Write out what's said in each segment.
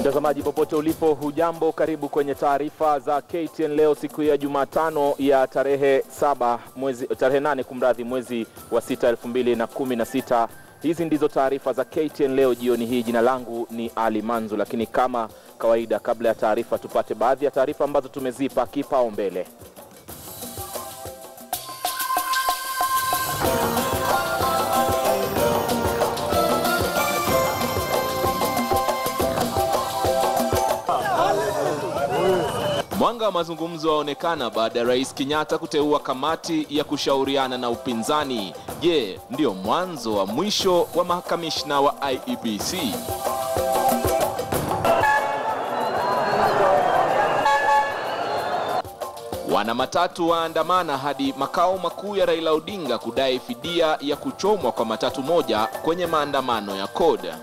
Mtazamaji popote ulipo, hujambo, karibu kwenye taarifa za KTN leo siku ya Jumatano ya tarehe 8 mwezi wa 6 2016. Hizi ndizo taarifa za KTN leo jioni hii. Jina langu ni Ali Manzu, lakini kama kawaida kabla ya taarifa tupate baadhi ya taarifa ambazo tumezipa kipaumbele. Mwanga wa mazungumzo waonekana baada ya Rais Kenyatta kuteua kamati ya kushauriana na upinzani. Je, ndio mwanzo wa mwisho wa makamishna wa IEBC? Wana matatu waandamana hadi makao makuu ya Raila Odinga kudai fidia ya kuchomwa kwa matatu moja kwenye maandamano ya CORD.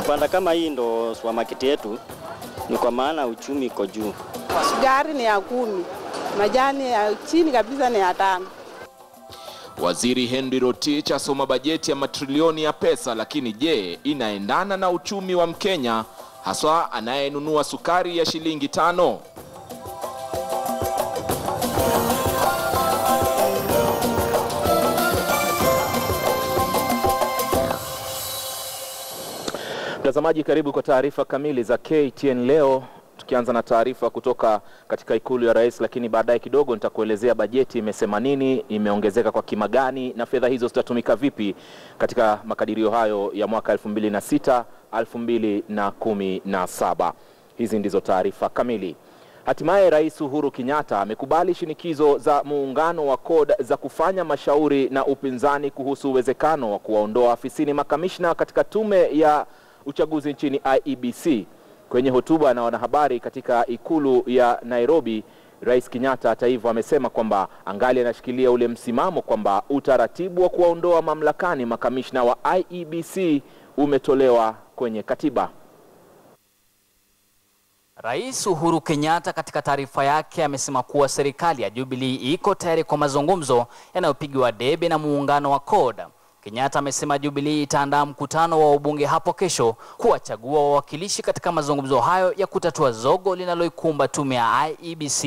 Banda kama hii ndo supermarket yetu, ni kwa maana uchumi uko juu. Sukari ni ya 10, majani ya chini kabisa ni ya 5. Waziri Henry Rotich asoma bajeti ya matrilioni ya pesa, lakini je, inaendana na uchumi wa Mkenya, haswa anayenunua sukari ya shilingi 5? Mtazamaji, karibu kwa taarifa kamili za KTN leo, tukianza na taarifa kutoka katika ikulu ya rais, lakini baadaye kidogo nitakuelezea bajeti imesema nini, imeongezeka kwa kima gani na fedha hizo zitatumika vipi katika makadirio hayo ya mwaka 2006 2017. Hizi ndizo taarifa kamili. Hatimaye Rais Uhuru Kenyatta amekubali shinikizo za muungano wa CORD za kufanya mashauri na upinzani kuhusu uwezekano wa kuwaondoa afisini makamishna katika tume ya uchaguzi nchini IEBC. Kwenye hotuba na wanahabari katika ikulu ya Nairobi, Rais Kenyatta hata hivyo amesema kwamba angali anashikilia ule msimamo kwamba utaratibu wa kuwaondoa mamlakani makamishna wa IEBC umetolewa kwenye katiba. Rais Uhuru Kenyatta katika taarifa yake amesema kuwa serikali ya Jubilee iko tayari kwa mazungumzo yanayopigwa debe na muungano wa CORD. Kenyatta amesema Jubilee itaandaa mkutano wa wabunge hapo kesho kuwachagua wawakilishi katika mazungumzo hayo ya kutatua zogo linaloikumba tume ya IEBC.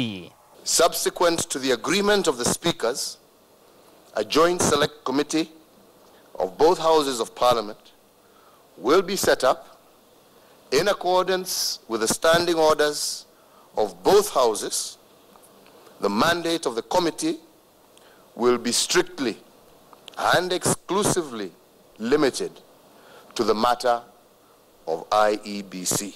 Subsequent to the agreement of the speakers, a joint select committee of both houses of parliament will be set up in accordance with the standing orders of both houses. The mandate of the committee will be strictly and exclusively limited to the matter of IEBC.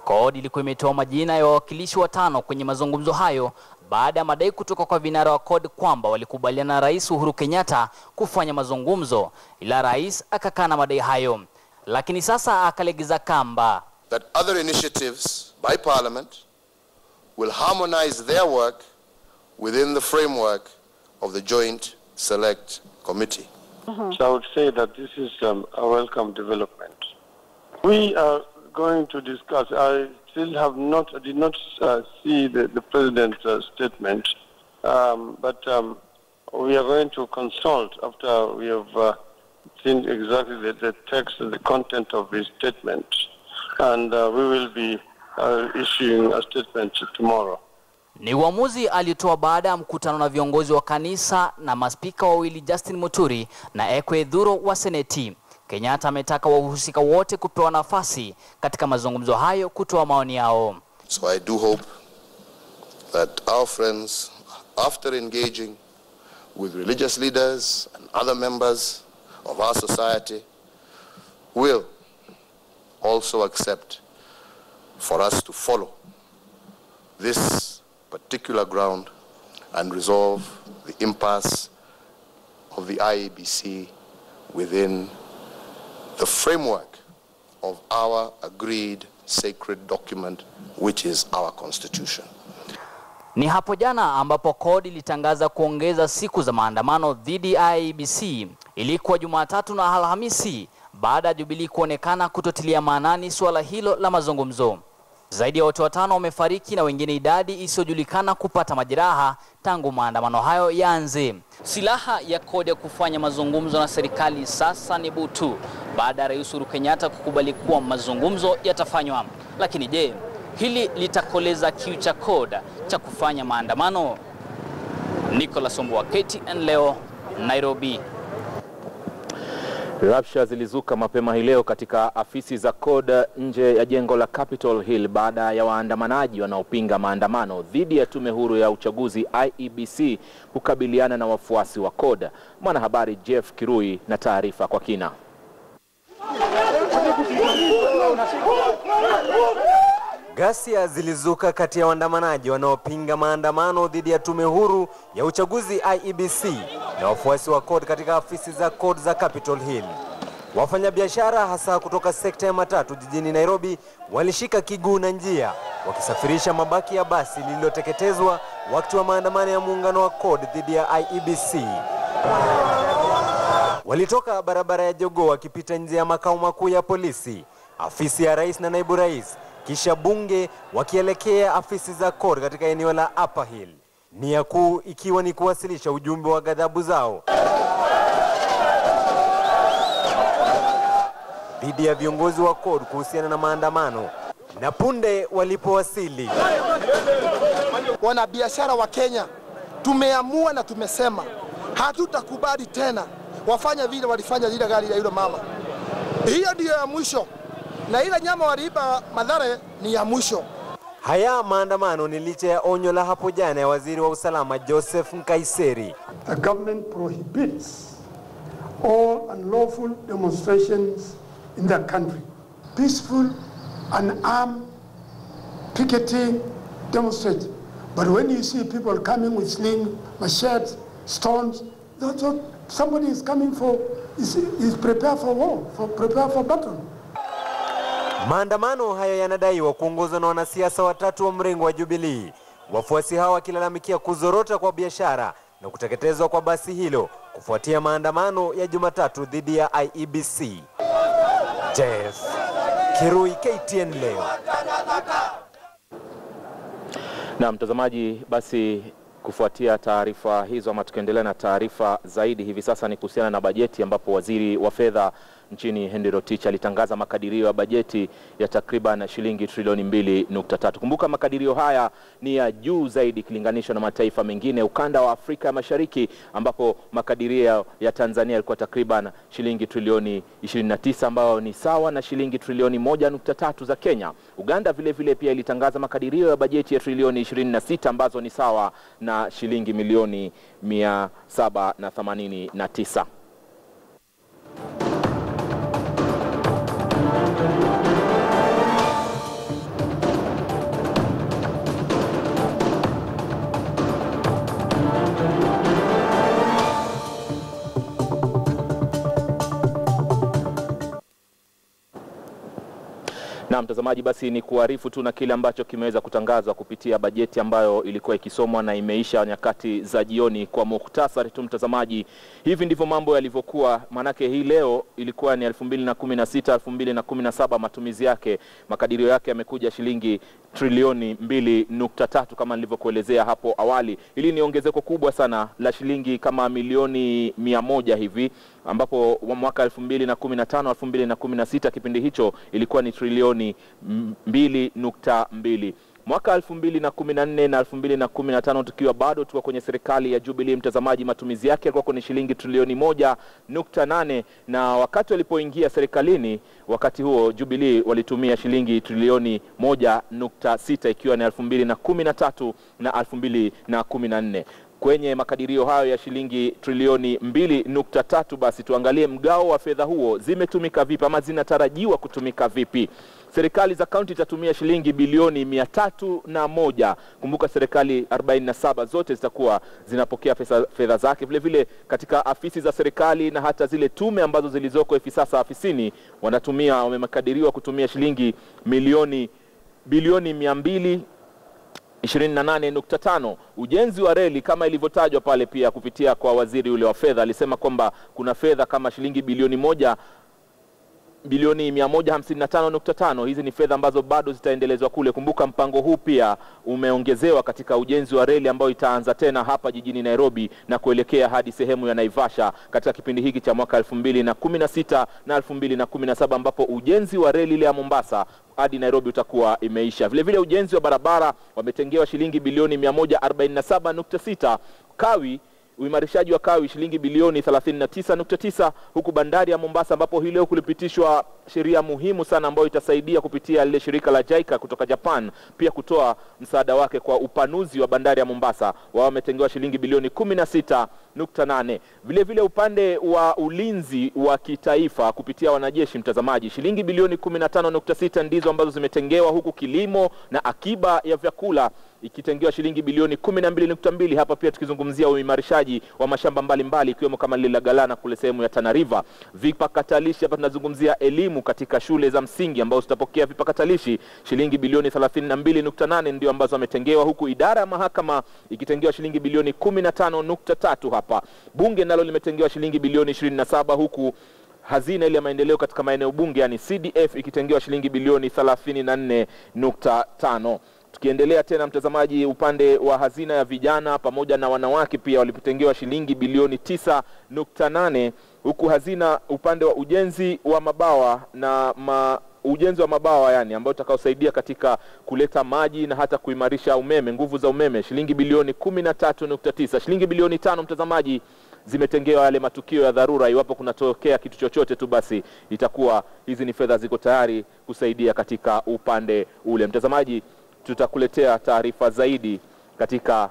CORD ilikuwa imetoa majina ya wawakilishi 5 kwenye mazungumzo hayo baada ya madai kutoka kwa vinara wa CORD kwamba walikubaliana na Rais Uhuru Kenyatta kufanya mazungumzo, ila rais akakana madai hayo. Lakini sasa akalegeza kamba that other initiatives by Parliament will harmonize their work within the framework of the Joint Select Committee. So I would say that this is a welcome development. We are going to discuss. I did not see the President's statement, but we are going to consult after we have seen exactly the text and the content of his statement, and we will be issuing a statement tomorrow. Ni uamuzi alitoa baada ya mkutano na viongozi wa kanisa na maspika wawili Justin Muturi na Ekwe Dhuro wa Seneti. Kenyatta ametaka wahusika wote kupewa nafasi katika mazungumzo hayo kutoa maoni yao. So I do hope that our friends, after engaging with religious leaders and other members of our society, will also accept for us to follow this particular ground and resolve the impasse of the IEBC within the framework of our agreed sacred document, which is our constitution. Ni hapo jana ambapo CORD ilitangaza kuongeza siku za maandamano dhidi ya IEBC. Ilikuwa Jumatatu na Alhamisi baada ya Jubilee kuonekana kutotilia maanani suala hilo la mazungumzo. Zaidi ya watu 5 wamefariki na wengine idadi isiyojulikana kupata majeraha tangu maandamano hayo yaanze. Silaha ya kodi ya kufanya mazungumzo na serikali sasa ni butu baada ya Rais Uhuru Kenyatta kukubali kuwa mazungumzo yatafanywa. Lakini je, hili litakoleza kiu cha kodi cha kufanya maandamano? Nicholas Ombuwa, KTN leo, Nairobi. Rabsha zilizuka mapema hii leo katika afisi za CORD nje ya jengo la Capitol Hill baada ya waandamanaji wanaopinga maandamano dhidi ya tume huru ya uchaguzi IEBC kukabiliana na wafuasi wa CORD. Mwanahabari Jeff Kirui na taarifa kwa kina. Ghasia zilizuka kati ya waandamanaji wanaopinga maandamano dhidi ya tume huru ya uchaguzi IEBC na wafuasi wa CORD katika afisi za CORD za Capitol Hill. Wafanyabiashara hasa kutoka sekta ya matatu jijini Nairobi walishika kiguu na njia wakisafirisha mabaki ya basi lililoteketezwa wakati wa maandamano ya muungano wa CORD dhidi ya IEBC. Walitoka barabara ya Jogoo wakipita nje ya makao makuu ya polisi, afisi ya rais na naibu rais, kisha bunge wakielekea afisi za CORD katika eneo la Upper Hill. Nia kuu ikiwa ni kuwasilisha ujumbe wa ghadhabu zao dhidi ya viongozi wa CORD kuhusiana na maandamano. Na punde walipowasili, wanabiashara wa Kenya tumeamua na tumesema hatutakubali tena wafanya vile walifanya lile gari ya yule mama. Hiyo ndio ya mwisho, na ile nyama waliiba Mathare ni ya mwisho. Haya maandamano ni licha ya onyo la hapo jana ya waziri wa usalama Joseph Nkaiseri. The government prohibits all unlawful demonstrations in the country. Peaceful and armed picketing demonstrations. But when you see people coming with slings, machetes, stones, that's what somebody is coming for, is prepared for war, prepare for battle. Maandamano hayo yanadaiwa kuongozwa na wanasiasa watatu wa mrengo wa Jubilee. Wafuasi hao wakilalamikia kuzorota kwa biashara na kuteketezwa kwa basi hilo kufuatia maandamano ya Jumatatu dhidi ya IEBC. Jeff Kirui, KTN leo. Na mtazamaji, basi kufuatia taarifa hizo ama tukiendelea na taarifa zaidi hivi sasa ni kuhusiana na bajeti, ambapo waziri wa fedha nchini Henry Rotich alitangaza makadirio ya bajeti ya takriban shilingi trilioni 2.3. Kumbuka makadirio haya ni ya juu zaidi kilinganishwa na mataifa mengine ukanda wa Afrika Mashariki, ambapo makadirio ya Tanzania yalikuwa takriban shilingi trilioni 29 ambayo ni sawa na shilingi trilioni 1.3 za Kenya. Uganda vile vile pia ilitangaza makadirio ya bajeti ya trilioni 26 ambazo ni sawa na shilingi milioni 789. Na mtazamaji, basi ni kuarifu tu na kile ambacho kimeweza kutangazwa kupitia bajeti ambayo ilikuwa ikisomwa na imeisha nyakati za jioni. Kwa muhtasari tu mtazamaji, hivi ndivyo mambo yalivyokuwa. Manake hii leo ilikuwa ni 2016 2017, matumizi yake, makadirio yake yamekuja shilingi trilioni 2.3 kama nilivyokuelezea hapo awali. Hili ni ongezeko kubwa sana la shilingi kama milioni 100 hivi, ambapo mwaka 2015 2016 kipindi hicho ilikuwa ni trilioni 2.2. Mwaka 2014 na 2015 tukiwa bado tuko kwenye serikali ya Jubilee mtazamaji, matumizi yake yalikuwa ni shilingi trilioni 1.8, na wakati walipoingia serikalini wakati huo Jubilee walitumia shilingi trilioni 1.6 ikiwa ni 2013 na 2014. Kwenye makadirio hayo ya shilingi trilioni 2.3, basi tuangalie mgao wa fedha huo zimetumika vipi ama zinatarajiwa kutumika vipi. Serikali za kaunti itatumia shilingi bilioni 301. Kumbuka serikali 47 zote zitakuwa zinapokea fedha zake. Vile vile katika afisi za serikali na hata zile tume ambazo zilizoko hivi sasa afisini wamekadiriwa kutumia shilingi bilioni 228.5. Ujenzi wa reli kama ilivyotajwa pale pia kupitia kwa waziri ule wa fedha, alisema kwamba kuna fedha kama shilingi bilioni 1 bilioni 155.5. Hizi ni fedha ambazo bado zitaendelezwa kule. Kumbuka mpango huu pia umeongezewa katika ujenzi wa reli ambayo itaanza tena hapa jijini Nairobi na kuelekea hadi sehemu ya Naivasha katika kipindi hiki cha mwaka 2016 na 2017, ambapo ujenzi wa reli ile ya Mombasa hadi Nairobi utakuwa imeisha. Vile vile ujenzi wa barabara wametengewa shilingi bilioni 147.6. Kawi, uimarishaji wa Kawi shilingi bilioni 39.9, huku bandari ya Mombasa ambapo hii leo kulipitishwa sheria muhimu sana ambayo itasaidia kupitia lile shirika la JICA kutoka Japan pia kutoa msaada wake kwa upanuzi wa bandari ya Mombasa, wao wametengewa shilingi bilioni 16.8. Vile vile upande wa ulinzi wa kitaifa kupitia wanajeshi, mtazamaji, shilingi bilioni 15.6 ndizo ambazo zimetengewa, huku kilimo na akiba ya vyakula ikitengewa shilingi bilioni 12.2. Hapa pia tukizungumzia uimarishaji wa mashamba mbalimbali ikiwemo kama lile la Galana kule sehemu ya Tana River. Vipakatalishi, hapa tunazungumzia elimu katika shule za msingi ambao zitapokea vipakatalishi, shilingi bilioni 32.8 ndio ambazo wametengewa, huku idara ya mahakama ikitengewa shilingi bilioni 15.3 hapa. Bunge nalo limetengewa shilingi bilioni 27, huku hazina ile ya maendeleo katika maeneo bunge yani CDF ikitengewa shilingi bilioni 34.5. Tukiendelea tena mtazamaji, upande wa hazina ya vijana pamoja na wanawake pia walipotengewa shilingi bilioni 9.8, huku hazina upande wa ujenzi wa mabawa na ujenzi wa mabawa yani ambao utakaosaidia katika kuleta maji na hata kuimarisha umeme, nguvu za umeme, shilingi bilioni 13.9. Shilingi bilioni 5 mtazamaji zimetengewa yale matukio ya dharura, iwapo kunatokea kitu chochote tu basi itakuwa hizi ni fedha ziko tayari kusaidia katika upande ule. Mtazamaji, tutakuletea taarifa zaidi katika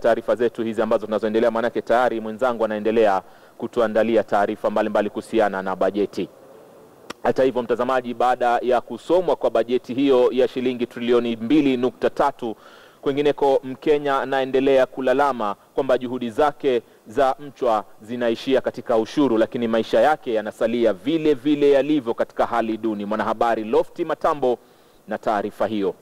taarifa zetu hizi ambazo tunazoendelea, manake tayari mwenzangu anaendelea kutuandalia taarifa mbalimbali kuhusiana na bajeti. Hata hivyo mtazamaji, baada ya kusomwa kwa bajeti hiyo ya shilingi trilioni 2.3, kwingineko Mkenya anaendelea kulalama kwamba juhudi zake za mchwa zinaishia katika ushuru, lakini maisha yake yanasalia vile vile yalivyo katika hali duni. Mwanahabari Lofty Matambo na taarifa hiyo.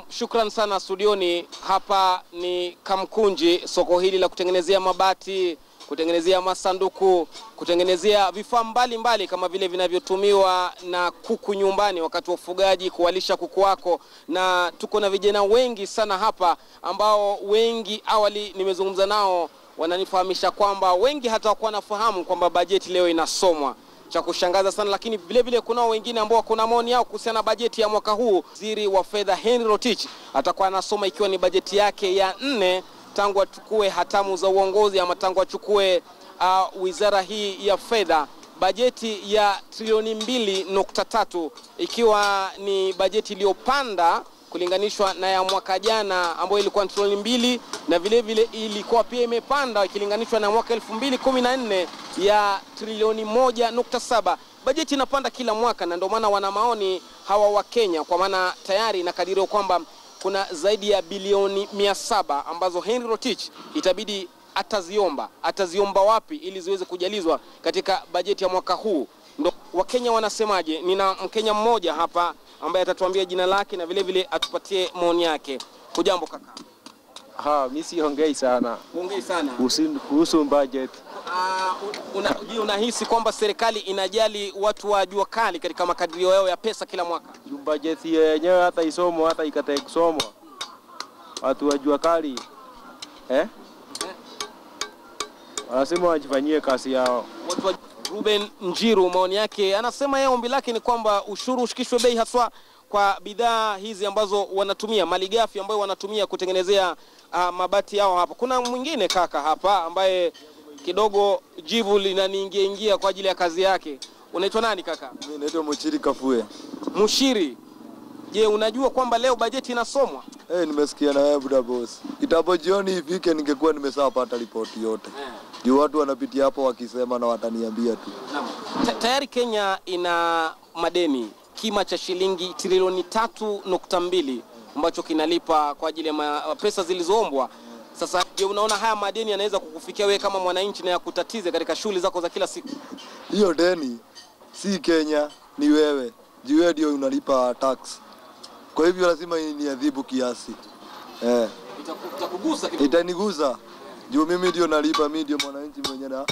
Shukran sana studioni. Hapa ni Kamkunji, soko hili la kutengenezea mabati, kutengenezea masanduku, kutengenezea vifaa mbalimbali kama vile vinavyotumiwa na kuku nyumbani wakati wa ufugaji, kuwalisha kuku wako. Na tuko na vijana wengi sana hapa ambao wengi awali nimezungumza nao wananifahamisha kwamba wengi hata hawakuwa wanafahamu kwamba bajeti leo inasomwa. Cha kushangaza sana, lakini vile vile kuna wengine ambao kuna maoni yao kuhusiana na bajeti ya mwaka huu. Waziri wa fedha Henry Rotich atakuwa anasoma ikiwa ni bajeti yake ya 4 tangu achukue hatamu za uongozi ama tangu achukue wizara hii ya fedha. Bajeti ya trilioni 2.3 ikiwa ni bajeti iliyopanda kulinganishwa na ya mwaka jana ambayo ilikuwa trilioni 2, na vile vile ilikuwa pia imepanda ikilinganishwa na mwaka 2014 ya trilioni 1.7. Bajeti inapanda kila mwaka, na ndio maana wana maoni hawa wa Kenya, kwa maana tayari inakadiriwa kwamba kuna zaidi ya bilioni 700 ambazo Henry Rotich itabidi ataziomba wapi ili ziweze kujalizwa katika bajeti ya mwaka huu. Ndio Wakenya wanasemaje? Nina Mkenya mmoja hapa ambaye atatuambia jina lake na vile vile atupatie maoni yake. Hujambo kaka? Mimi siongei sana. Ongei sana kuhusu budget. Unahisi kwamba serikali inajali watu wa jua kali katika makadirio yao ya pesa kila mwaka? Budget yenyewe hata isomwe, hata ikatae kusomwa, watu wa jua kali wanasema wajifanyie kazi yao. Ruben Njiru maoni yake, anasema yeye ombi lake ni kwamba ushuru ushikishwe bei haswa kwa bidhaa hizi ambazo wanatumia, malighafi ambayo wanatumia kutengenezea mabati yao hapa. Kuna mwingine kaka hapa ambaye kidogo jivu linaniingia kwa ajili ya kazi yake. Unaitwa nani kaka? Mimi naitwa Mushiri Kafue. Mushiri, je, unajua kwamba leo bajeti inasomwa? Nimesikia na wewe buda boss. Kitambo jioni ifike ningekuwa nimeshapata ripoti yote. Juu watu wanapitia hapo wakisema na wataniambia tu. Tayari Kenya ina madeni kima cha shilingi trilioni 3.2 ambacho kinalipa kwa ajili ya pesa zilizoombwa. Sasa je, unaona haya madeni yanaweza kukufikia wewe kama mwananchi na yakutatize katika shughuli zako za kila siku? Hiyo deni si Kenya, ni wewe. Juu wewe ndio unalipa tax. Kwa hivyo lazima niadhibu kiasi. Itakugusa kidogo. Itanigusa. Juu mimi ndio nalipa, mimi ndio mwananchi mwenye na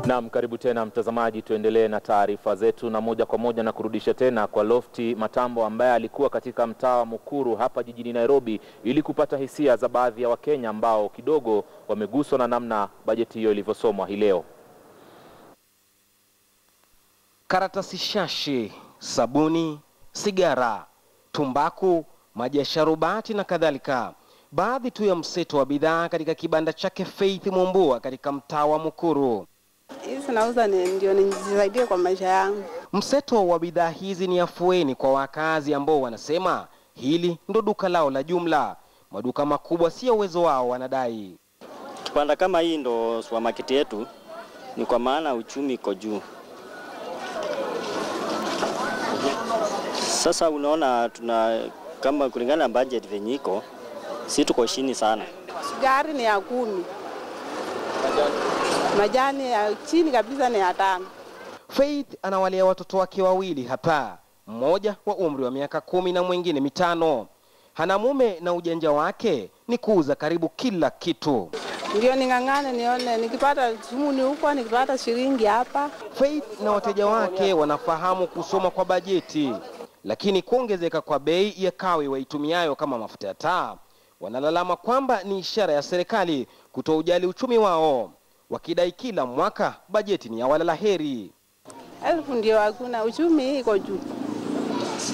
Naam, karibu tena mtazamaji, tuendelee na taarifa zetu na moja kwa moja na kurudisha tena kwa Lofty Matambo ambaye alikuwa katika mtaa wa Mukuru hapa jijini Nairobi ili kupata hisia za baadhi ya Wakenya ambao kidogo wameguswa na namna bajeti hiyo ilivyosomwa hii leo. Karatasi shashi, sabuni, sigara, tumbaku, maji ya sharubati na kadhalika. Baadhi tu ya mseto wa bidhaa katika kibanda chake Faith Mumbua katika mtaa wa Mukuru. Hizi nauza ndio nijisaidie kwa maisha yangu. Mseto wa bidhaa hizi ni afueni kwa wakazi ambao wanasema hili ndo duka lao la jumla. Maduka makubwa si uwezo wao wanadai. Kibanda kama hii ndo supermarket yetu, ni kwa maana uchumi iko juu. Sasa unaona kama kulingana na budget venye iko, si tuko chini sana. Sukari ni ya 10. Majani ya chini kabisa ni ya 5. Faith anawalea watoto wake wawili hapa, mmoja wa umri wa miaka 10 na mwingine 5. Hana mume na ujanja wake ni kuuza karibu kila kitu. Ndio ningangane nione nikipata sumuni huko, nikipata shilingi hapa. Faith na wateja wake wanafahamu kusoma kwa bajeti, lakini kuongezeka kwa bei ya kawi waitumiayo kama mafuta ya taa wanalalama kwamba ni ishara ya serikali kutoujali uchumi wao, wakidai kila mwaka bajeti ni ya walala heri. 1000 ndio hakuna, uchumi iko juu.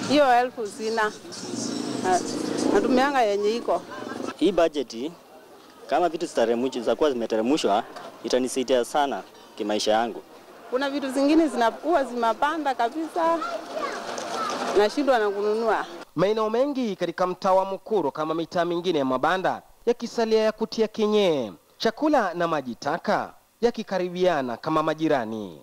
Hiyo 1000 sina. Natumianga yenye iko. Hii bajeti kama vitu zitakuwa zimeteremshwa itanisaidia sana kimaisha yangu. Kuna vitu zingine zinakuwa zimapanda kabisa, nashindwa na kununua. Maeneo mengi katika mtaa wa Mukuru kama mitaa mingine ya mabanda yakisalia ya kutia kinyee, chakula na maji taka yakikaribiana kama majirani.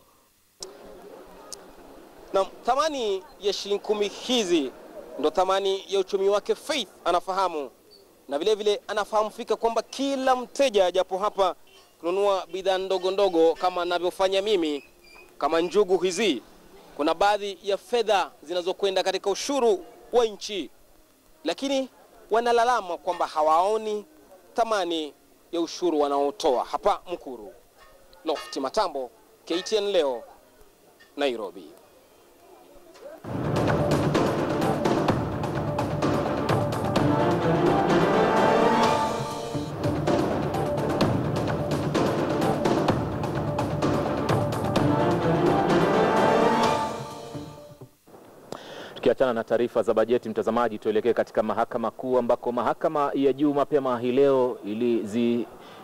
Na thamani ya shilingi 10 hizi ndo thamani ya uchumi wake Faith anafahamu. Na vile vile anafahamu fika kwamba kila mteja japo hapa kununua bidhaa ndogo ndogo kama ninavyofanya mimi, kama njugu hizi, kuna baadhi ya fedha zinazokwenda katika ushuru wa nchi, lakini wanalalama kwamba hawaoni thamani ya ushuru wanaotoa hapa Mukuru. Lofty Matambo, KTN leo, Nairobi. Tukiachana na taarifa za bajeti mtazamaji, tuelekee katika mahakama kuu ambako mahakama ya juu mapema hii leo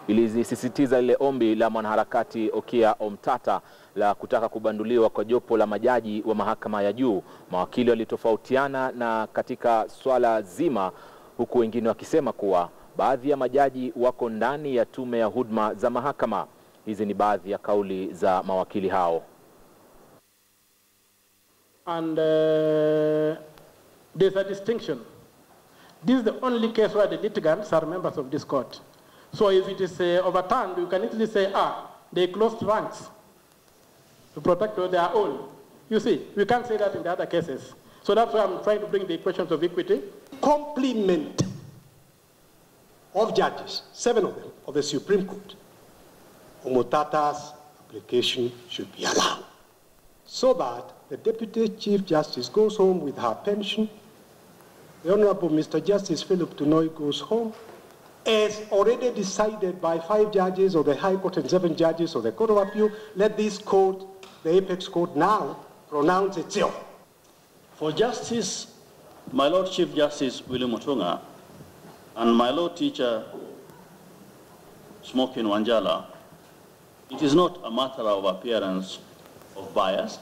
ilizisisitiza ile ombi la mwanaharakati Okiya Omtata la kutaka kubanduliwa kwa jopo la majaji wa mahakama ya juu. Mawakili walitofautiana na katika swala zima, huku wengine wakisema kuwa baadhi ya majaji wako ndani ya tume ya huduma za mahakama. Hizi ni baadhi ya kauli za mawakili hao. And there's a distinction. This is the only case where the litigants are members of this court. So if it is overturned, you can easily say, they closed ranks to protect their own. You see, we can't say that in the other cases. So that's why I'm trying to bring the equations of equity. Complement of judges, 7 of them, of the Supreme Court. Omotata's application should be allowed, so that the Deputy Chief Justice goes home with her pension. The Honorable Mr. Justice Philip Tunoi goes home, as already decided by 5 judges of the High Court and 7 judges of the Court of Appeal. Let this court, the Apex Court, now pronounce itself. For Justice, my Lord Chief Justice William Mutunga and my Lord Teacher Smokin Wanjala, it is not a matter of appearance of bias.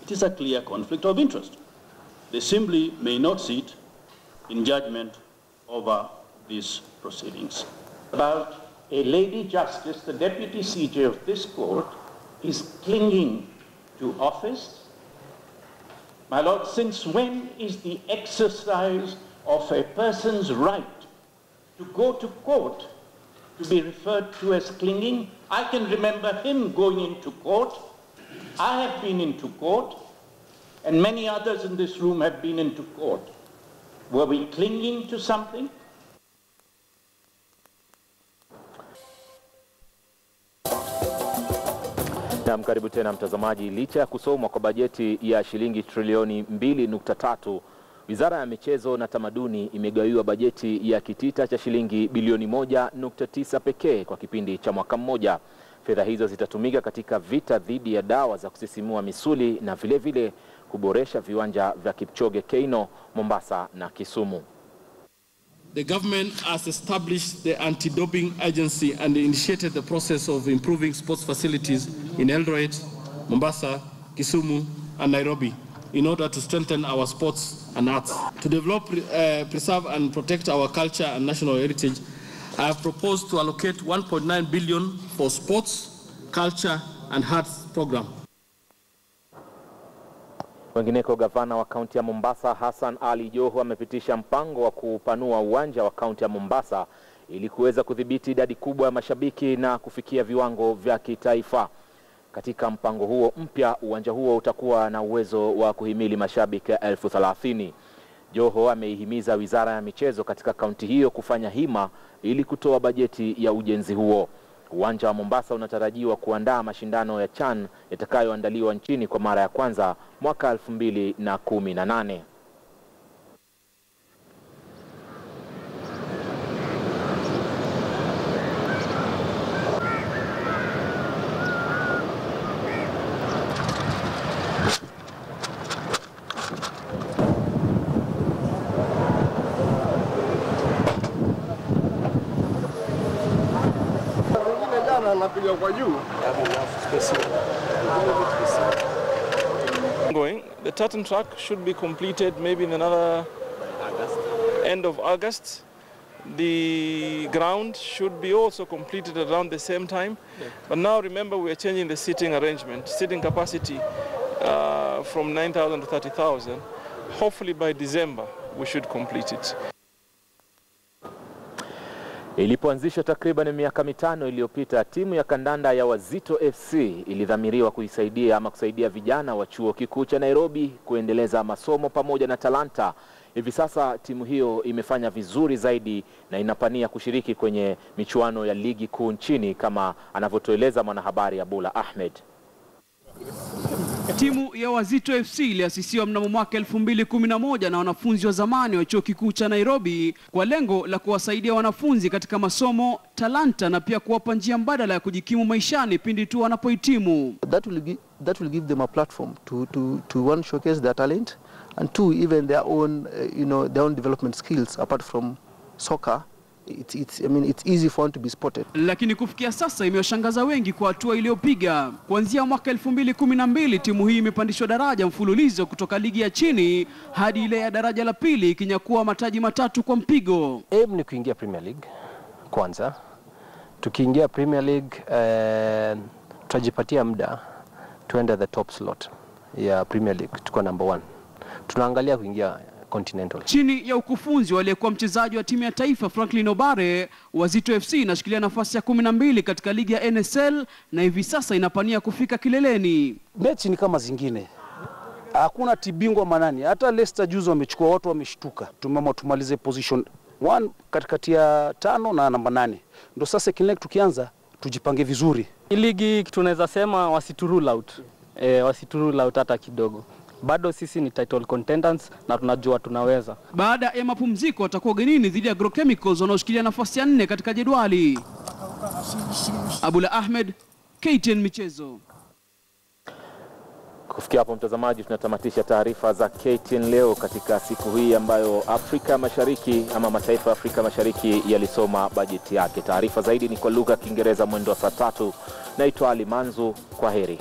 It is a clear conflict of interest. They simply may not sit in judgment over these proceedings. About a lady justice, the deputy CJ of this court, is clinging to office. My Lord, since when is the exercise of a person's right to go to court to be referred to as clinging. I can remember him going into court. I have been into court, and many others in this room have been into court. Were we clinging to something? Na karibu tena mtazamaji. Licha ya kusomwa kwa bajeti ya shilingi trilioni 2.3, Wizara ya Michezo na Tamaduni imegawiwa bajeti ya kitita cha shilingi bilioni 1.9 pekee kwa kipindi cha mwaka mmoja. Fedha hizo zitatumika katika vita dhidi ya dawa za kusisimua misuli na vile vile kuboresha viwanja vya Kipchoge Keino, Mombasa na Kisumu. The government has established the anti-doping agency and initiated the process of improving sports facilities in Eldoret, Mombasa, Kisumu and Nairobi in order to strengthen our sports and arts. To develop, preserve and protect our culture and national heritage, I have proposed to allocate 1.9 billion for sports, culture and arts program. Wengineko, gavana wa kaunti ya Mombasa Hassan Ali Joho amepitisha mpango wa kupanua uwanja wa kaunti ya Mombasa ili kuweza kudhibiti idadi kubwa ya mashabiki na kufikia viwango vya kitaifa. Katika mpango huo mpya, uwanja huo utakuwa na uwezo wa kuhimili mashabiki 30,000. Joho ameihimiza Wizara ya Michezo katika kaunti hiyo kufanya hima ili kutoa bajeti ya ujenzi huo. Uwanja wa Mombasa unatarajiwa kuandaa mashindano ya CHAN yatakayoandaliwa nchini kwa mara ya kwanza mwaka 2018. The tartan track should be completed maybe in another end of August. The ground should be also completed around the same time. But now remember, we are changing the seating arrangement, seating capacity from 9,000 to 30,000. Hopefully by December we should complete it. Ilipoanzishwa takriban miaka 5 iliyopita, timu ya kandanda ya Wazito FC ilidhamiriwa kusaidia vijana wa chuo kikuu cha Nairobi kuendeleza masomo pamoja na talanta. Hivi sasa timu hiyo imefanya vizuri zaidi na inapania kushiriki kwenye michuano ya ligi kuu nchini, kama anavyotueleza mwanahabari Abula Ahmed. Timu ya Wazito FC iliasisiwa mnamo mwaka 2011 na wanafunzi wa zamani wa chuo kikuu cha Nairobi kwa lengo la kuwasaidia wanafunzi katika masomo, talanta na pia kuwapa njia mbadala ya kujikimu maishani pindi tu wanapohitimu. That will give them a platform to one, showcase their talent, and two, even their own their own development skills apart from soccer. It's easy for one to be spotted. Lakini kufikia sasa imewashangaza wengi kwa hatua iliyopiga. Kuanzia mwaka 2012 timu hii imepandishwa daraja mfululizo kutoka ligi ya chini hadi ile ya daraja la pili, ikinyakua mataji 3 kwa mpigo. Aim ni kuingia Premier League kwanza. Tukiingia Premier League tutajipatia muda tuende the top slot ya Premier League, tuko number 1. Tunaangalia kuingia Continental. Chini ya ukufunzi waliyekuwa mchezaji wa timu ya taifa Franklin Obare, Wazito FC inashikilia nafasi ya 12 katika ligi ya NSL na hivi sasa inapania kufika kileleni. Mechi ni kama zingine. Hakuna tibingwa manani. Hata Leicester juzi wamechukua, watu wameshtuka. Tumeamua tumalize position 1 katikati ya 5 na namba 8. Ndio sasa Kinlek tukianza tujipange vizuri. Ligi tunaweza sema wasiturule out. Wasiturule out hata kidogo. Bado sisi ni title contenders na tunajua tunaweza. Baada ya mapumziko watakuwa ugenini dhidi ya Agrochemicals wanaoshikilia nafasi ya 4 katika jedwali. Abula Ahmed, KTN Michezo. Kufikia hapo mtazamaji, tunatamatisha taarifa za KTN leo katika siku hii ambayo Afrika Mashariki ama mataifa ya Afrika Mashariki yalisoma bajeti yake. Taarifa zaidi ni kwa lugha ya Kiingereza mwendo wa saa 3. Naitwa Ali Manzu, kwa heri.